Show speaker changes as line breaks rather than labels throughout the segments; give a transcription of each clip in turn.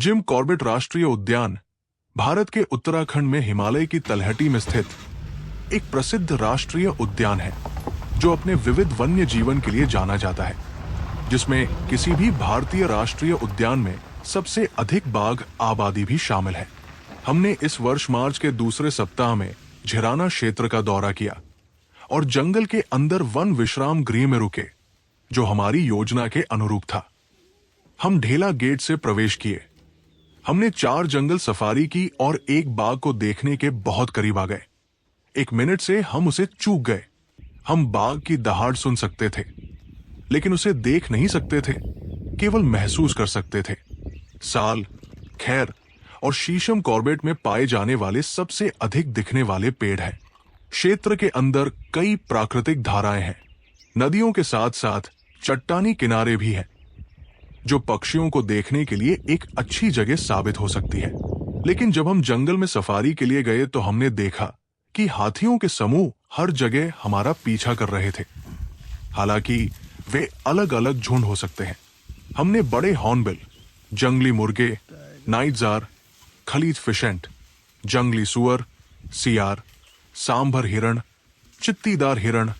Jim Corbett राष्ट्रीय उद्यान भारत के उत्तराखंड में हिमालय की तलहटी में स्थित एक प्रसिद्ध राष्ट्रीय उद्यान है जो अपने विविध वन्य जीवन के लिए जाना जाता है, जिसमें किसी भी भारतीय राष्ट्रीय उद्यान में सबसे अधिक बाघ आबादी भी शामिल है। हमने इस वर्ष मार्च के दूसरे सप्ताह में झिराना क्षेत्र का दौरा किया और जंगल के अंदर वन विश्राम गृह में रुके, जो हमारी योजना के अनुरूप था। हम ढेला गेट से प्रवेश किए। हमने 4 जंगल सफारी की और एक बाघ को देखने के बहुत करीब आ गए। 1 मिनट से हम उसे चूक गए। हम बाघ की दहाड़ सुन सकते थे, लेकिन उसे देख नहीं सकते थे, केवल महसूस कर सकते थे। साल, खैर और शीशम कॉर्बेट में पाए जाने वाले सबसे अधिक दिखने वाले पेड़ हैं। क्षेत्र के अंदर कई प्राकृतिक धाराएं हैं। नदियों के साथ साथ चट्टानी किनारे भी हैं, जो पक्षियों को देखने के लिए एक अच्छी जगह साबित हो सकती है। लेकिन जब हम जंगल में सफारी के लिए गए तो हमने देखा कि हाथियों के समूह हर जगह हमारा पीछा कर रहे थे। हालांकि वे अलग अलग झुंड हो सकते हैं। हमने बड़े हॉर्नबिल, जंगली मुर्गे, नाइटजार, खलीज फिशेंट, जंगली सुअर, सियार, सांभर हिरण, चित्तीदार हिरण,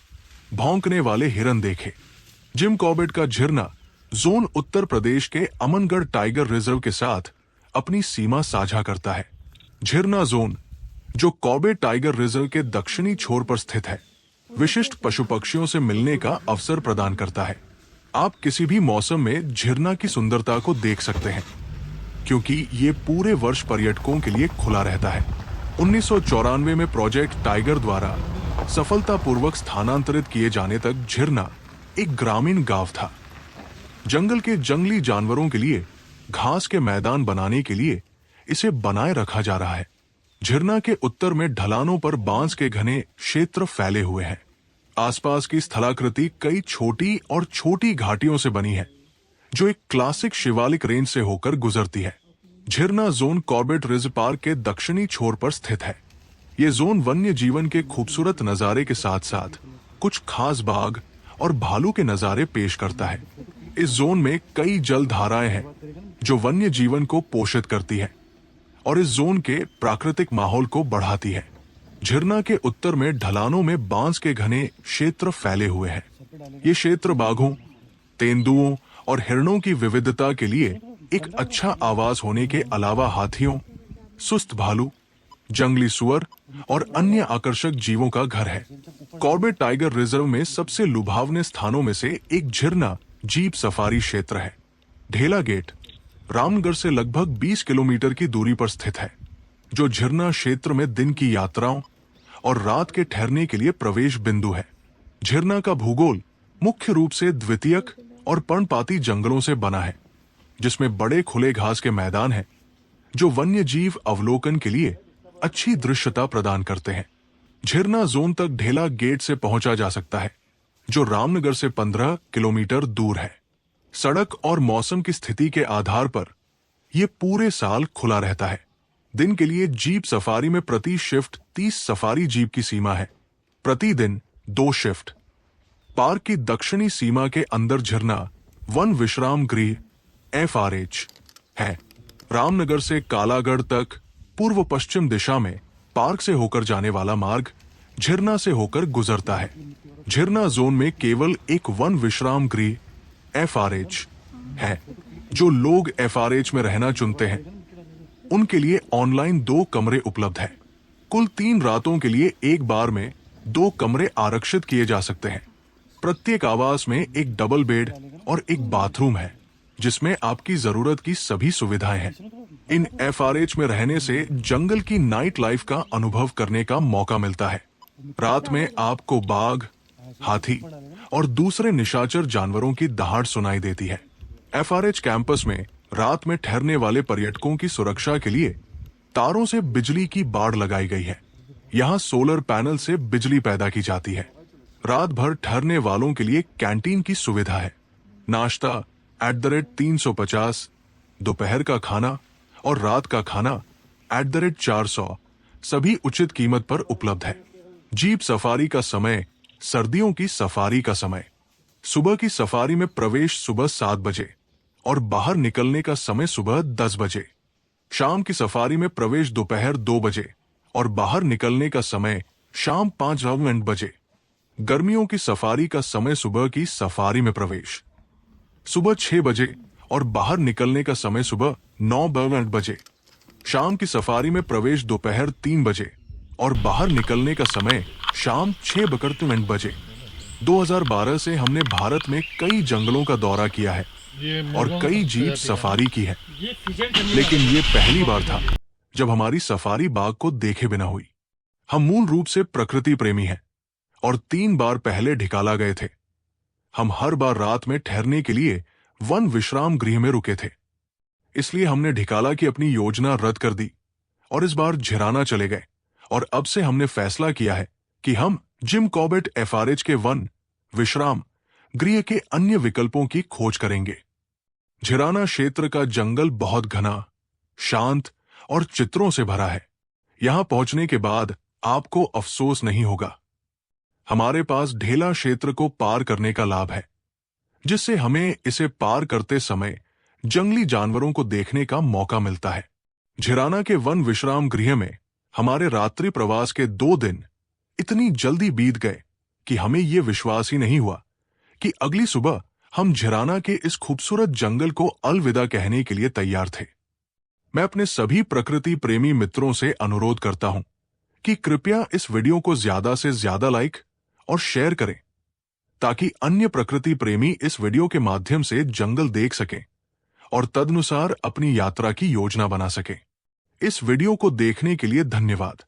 भौंकने वाले हिरण देखे। जिम कॉर्बेट का झिरना जोन उत्तर प्रदेश के अमनगढ़ टाइगर रिजर्व के साथ अपनी सीमा साझा करता है। झिरना जोन, जो कॉर्बेट टाइगर रिजर्व के दक्षिणी छोर पर स्थित है, विशिष्ट पशु पक्षियों से मिलने का अवसर प्रदान करता है। आप किसी भी मौसम में झिरना की सुंदरता को देख सकते हैं, क्योंकि ये पूरे वर्ष पर्यटकों के लिए खुला रहता है। 1994 में प्रोजेक्ट टाइगर द्वारा सफलतापूर्वक स्थानांतरित किए जाने तक झिरना एक ग्रामीण गांव था। जंगल के जंगली जानवरों के लिए घास के मैदान बनाने के लिए इसे बनाए रखा जा रहा है। झिरना के उत्तर में ढलानों पर बांस के घने क्षेत्र फैले हुए हैं। आसपास की स्थलाकृति कई छोटी और छोटी घाटियों से बनी है, जो एक क्लासिक शिवालिक रेंज से होकर गुजरती है। Jhirna zone Corbett reserve park के दक्षिणी छोर पर स्थित है। ये जोन वन्य जीवन के खूबसूरत नजारे के साथ साथ कुछ खास बाघ और भालू के नजारे पेश करता है। इस जोन में कई जल धाराएं हैं जो वन्य जीवन को पोषित करती है और इस जोन के प्राकृतिक माहौल को बढ़ाती है। झिरना के उत्तर में ढलानों में बांस के घने क्षेत्र फैले हुए हैं। ये क्षेत्र बाघों, तेंदुओं और हिरणों की विविधता के लिए एक अच्छा आवास होने के अलावा हाथियों, सुस्त भालू, जंगली सुअर और अन्य आकर्षक जीवों का घर है। कॉर्बेट टाइगर रिजर्व में सबसे लुभावने स्थानों में से एक झिरना जीप सफारी क्षेत्र है। ढेला गेट रामनगर से लगभग 20 किलोमीटर की दूरी पर स्थित है, जो झिरना क्षेत्र में दिन की यात्राओं और रात के ठहरने के लिए प्रवेश बिंदु है। झिरना का भूगोल मुख्य रूप से द्वितीयक और पर्णपाती जंगलों से बना है, जिसमें बड़े खुले घास के मैदान हैं, जो वन्य जीव अवलोकन के लिए अच्छी दृश्यता प्रदान करते हैं। झिरना जोन तक ढेला गेट से पहुंचा जा सकता है, जो रामनगर से 15 किलोमीटर दूर है। सड़क और मौसम की स्थिति के आधार पर यह पूरे साल खुला रहता है। दिन के लिए जीप सफारी में प्रति शिफ्ट 30 सफारी जीप की सीमा है, प्रतिदिन 2 शिफ्ट। पार्क की दक्षिणी सीमा के अंदर झिरना वन विश्राम गृह FRH है। रामनगर से कालागढ़ तक पूर्व पश्चिम दिशा में पार्क से होकर जाने वाला मार्ग झिरना से होकर गुजरता है। झिरना जोन में केवल एक वन विश्राम गृह FRH है। जो लोग FRH में रहना चुनते हैं, उनके लिए ऑनलाइन 2 कमरे उपलब्ध हैं। कुल 3 रातों के लिए एक बार में 2 कमरे आरक्षित किए जा सकते हैं। प्रत्येक आवास में एक डबल बेड और एक बाथरूम है, जिसमें आपकी जरूरत की सभी सुविधाएं हैं। इन FRH में रहने से जंगल की नाइट लाइफ का अनुभव करने का मौका मिलता है। रात में आपको बाघ, हाथी और दूसरे निशाचर जानवरों की दहाड़ सुनाई देती है। FRH कैंपस में रात में ठहरने वाले पर्यटकों की सुरक्षा के लिए तारों से बिजली की बाड़ लगाई गई है। यहाँ सोलर पैनल से बिजली पैदा की जाती है। रात भर ठहरने वालों के लिए कैंटीन की सुविधा है। नाश्ता @350, दोपहर का खाना और रात का खाना @400 सभी उचित कीमत पर उपलब्ध है। जीप सफारी का समय सर्दियों की सफारी का समय। सुबह की सफारी में प्रवेश सुबह 7 बजे और बाहर निकलने का समय सुबह 10 बजे। शाम की सफारी में प्रवेश दोपहर 2 बजे और बाहर निकलने का समय शाम 5 बजे। गर्मियों की सफारी का समय सुबह की सफारी में प्रवेश सुबह 6 बजे और बाहर निकलने का समय सुबह 9 बजे। शाम की सफारी में प्रवेश दोपहर 3 बजे और बाहर निकलने का समय शाम 6 बजे। 2012 से हमने भारत में कई जंगलों का दौरा किया है और कई जीप सफारी की है, लेकिन ये पहली बार था जब हमारी सफारी बाघ को देखे बिना हुई। हम मूल रूप से प्रकृति प्रेमी हैं और 3 बार पहले ढिकाला गए थे। हम हर बार रात में ठहरने के लिए वन विश्राम गृह में रुके थे, इसलिए हमने ढिकाला की अपनी योजना रद्द कर दी और इस बार झिराना चले गए। और अब से हमने फैसला किया है कि हम जिम कॉर्बेट एफआरएच के वन विश्राम गृह के अन्य विकल्पों की खोज करेंगे। झिराना क्षेत्र का जंगल बहुत घना, शांत और चित्रों से भरा है। यहां पहुंचने के बाद आपको अफसोस नहीं होगा। हमारे पास ढेला क्षेत्र को पार करने का लाभ है, जिससे हमें इसे पार करते समय जंगली जानवरों को देखने का मौका मिलता है। झिराना के वन विश्राम गृह में हमारे रात्रि प्रवास के 2 दिन इतनी जल्दी बीत गए कि हमें यह विश्वास ही नहीं हुआ कि अगली सुबह हम झिराना के इस खूबसूरत जंगल को अलविदा कहने के लिए तैयार थे। मैं अपने सभी प्रकृति प्रेमी मित्रों से अनुरोध करता हूं कि कृपया इस वीडियो को ज्यादा से ज्यादा लाइक और शेयर करें, ताकि अन्य प्रकृति प्रेमी इस वीडियो के माध्यम से जंगल देख सकें और तदनुसार अपनी यात्रा की योजना बना सकें। इस वीडियो को देखने के लिए धन्यवाद।